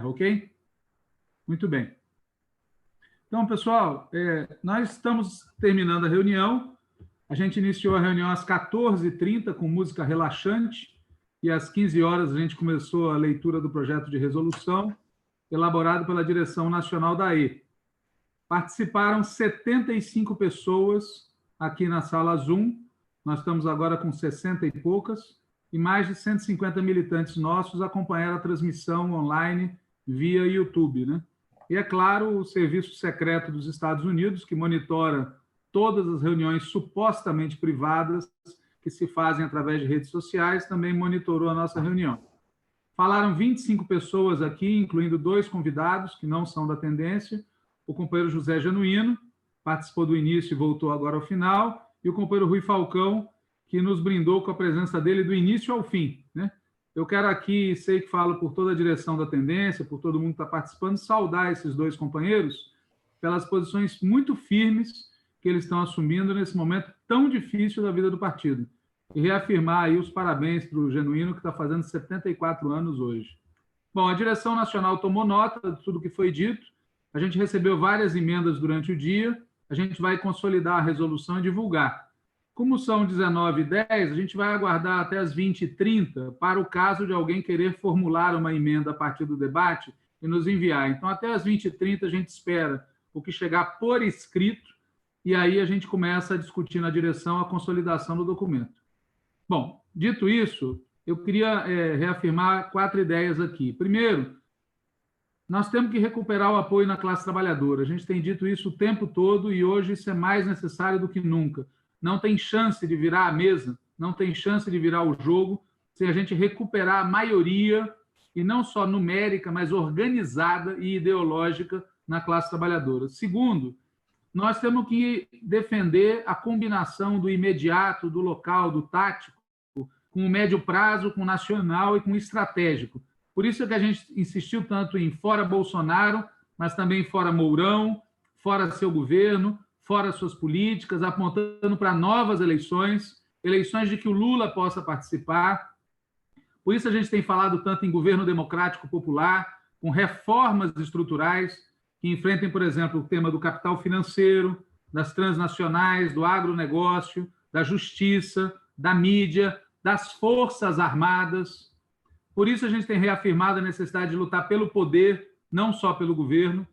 Ok? Muito bem. Então, pessoal, nós estamos terminando a reunião. A gente iniciou a reunião às 14h30 com música relaxante e às 15 horas a gente começou a leitura do projeto de resolução elaborado pela Direção Nacional da AE. Participaram 75 pessoas aqui na sala Zoom. Nós estamos agora com 60 e poucas e mais de 150 militantes nossos acompanharam a transmissão online via YouTube, né? E, é claro, o Serviço Secreto dos Estados Unidos, que monitora todas as reuniões supostamente privadas que se fazem através de redes sociais, também monitorou a nossa reunião. Falaram 25 pessoas aqui, incluindo 2 convidados, que não são da tendência, o companheiro José Genuíno, participou do início e voltou agora ao final, e o companheiro Rui Falcão, que nos brindou com a presença dele do início ao fim, né? Eu quero aqui, sei que falo por toda a direção da tendência, por todo mundo que está participando, saudar esses 2 companheiros pelas posições muito firmes que eles estão assumindo nesse momento tão difícil da vida do partido. E reafirmar aí os parabéns para o Genuíno, que está fazendo 74 anos hoje. Bom, a direção nacional tomou nota de tudo que foi dito, a gente recebeu várias emendas durante o dia, a gente vai consolidar a resolução e divulgar. Como são 19h10, a gente vai aguardar até as 20h30 para o caso de alguém querer formular uma emenda a partir do debate e nos enviar. Então, até as 20h30 a gente espera o que chegar por escrito e aí a gente começa a discutir na direção a consolidação do documento. Bom, dito isso, eu queria reafirmar 4 ideias aqui. Primeiro, nós temos que recuperar o apoio na classe trabalhadora. A gente tem dito isso o tempo todo e hoje isso é mais necessário do que nunca. Não tem chance de virar a mesa, não tem chance de virar o jogo se a gente recuperar a maioria, e não só numérica, mas organizada e ideológica na classe trabalhadora. Segundo, nós temos que defender a combinação do imediato, do local, do tático, com o médio prazo, com o nacional e com o estratégico. Por isso é que a gente insistiu tanto em fora Bolsonaro, mas também fora Mourão, fora seu governo, fora suas políticas, apontando para novas eleições, eleições de que o Lula possa participar. Por isso a gente tem falado tanto em governo democrático popular, com reformas estruturais que enfrentem, por exemplo, o tema do capital financeiro, das transnacionais, do agronegócio, da justiça, da mídia, das forças armadas. Por isso a gente tem reafirmado a necessidade de lutar pelo poder, não só pelo governo.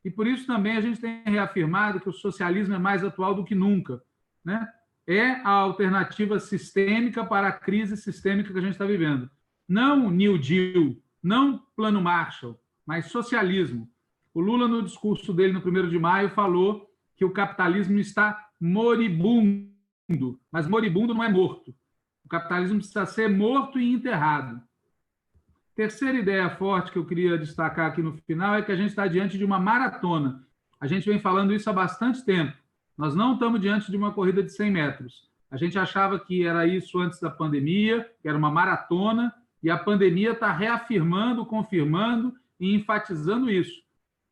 E por isso também a gente tem reafirmado que o socialismo é mais atual do que nunca, né? É a alternativa sistêmica para a crise sistêmica que a gente está vivendo. Não New Deal, não Plano Marshall, mas socialismo. O Lula, no discurso dele no 1º de maio, falou que o capitalismo está moribundo, mas moribundo não é morto. O capitalismo precisa ser morto e enterrado. Terceira ideia forte que eu queria destacar aqui no final é que a gente está diante de uma maratona. A gente vem falando isso há bastante tempo. Nós não estamos diante de uma corrida de 100 metros. A gente achava que era isso antes da pandemia, que era uma maratona, e a pandemia está reafirmando, confirmando e enfatizando isso.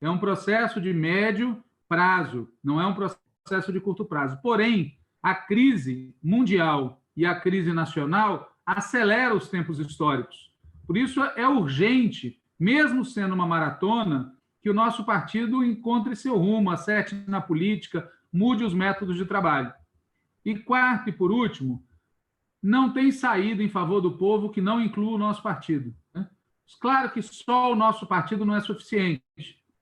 É um processo de médio prazo, não é um processo de curto prazo. Porém, a crise mundial e a crise nacional aceleram os tempos históricos. Por isso, é urgente, mesmo sendo uma maratona, que o nosso partido encontre seu rumo, acerte na política, mude os métodos de trabalho. E quarto e por último, não tem saída em favor do povo que não inclua o nosso partido, né? Claro que só o nosso partido não é suficiente.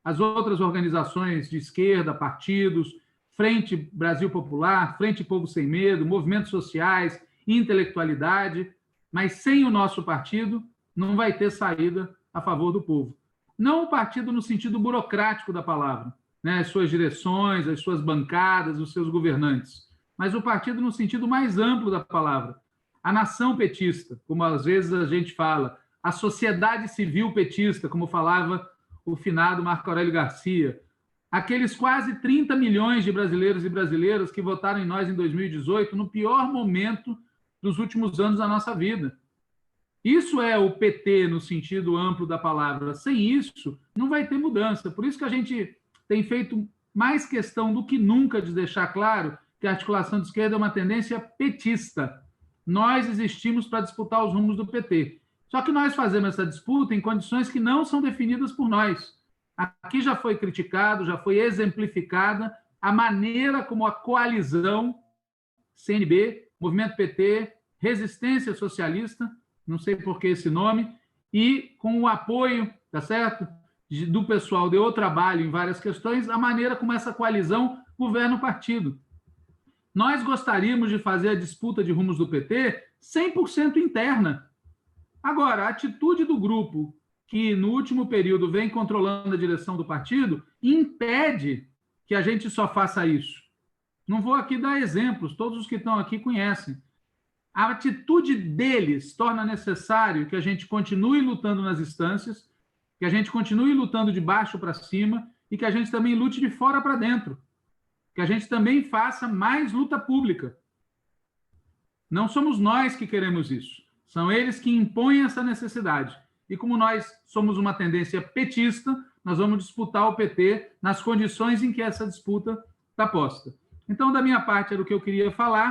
As outras organizações de esquerda, partidos, Frente Brasil Popular, Frente Povo Sem Medo, movimentos sociais, intelectualidade, mas sem o nosso partido não vai ter saída a favor do povo. Não o partido no sentido burocrático da palavra, né? As suas direções, as suas bancadas, os seus governantes, mas o partido no sentido mais amplo da palavra. A nação petista, como às vezes a gente fala, a sociedade civil petista, como falava o finado Marco Aurélio Garcia, aqueles quase 30 milhões de brasileiros e brasileiras que votaram em nós em 2018, no pior momento dos últimos anos da nossa vida. Isso é o PT no sentido amplo da palavra. Sem isso, não vai ter mudança. Por isso que a gente tem feito mais questão do que nunca de deixar claro que a articulação de esquerda é uma tendência petista. Nós existimos para disputar os rumos do PT. Só que nós fazemos essa disputa em condições que não são definidas por nós. Aqui já foi criticado, já foi exemplificada a maneira como a coalizão CNB, Movimento PT, Resistência Socialista, não sei por que esse nome, e com o apoio, tá certo, do pessoal de O Trabalho em várias questões, a maneira como essa coalizão governa o partido. Nós gostaríamos de fazer a disputa de rumos do PT 100% interna. Agora, a atitude do grupo, que no último período vem controlando a direção do partido, impede que a gente só faça isso. Não vou aqui dar exemplos, todos os que estão aqui conhecem. A atitude deles torna necessário que a gente continue lutando nas instâncias, que a gente continue lutando de baixo para cima e que a gente também lute de fora para dentro, que a gente também faça mais luta pública. Não somos nós que queremos isso, são eles que impõem essa necessidade. E como nós somos uma tendência petista, nós vamos disputar o PT nas condições em que essa disputa está posta. Então, da minha parte, era o que eu queria falar.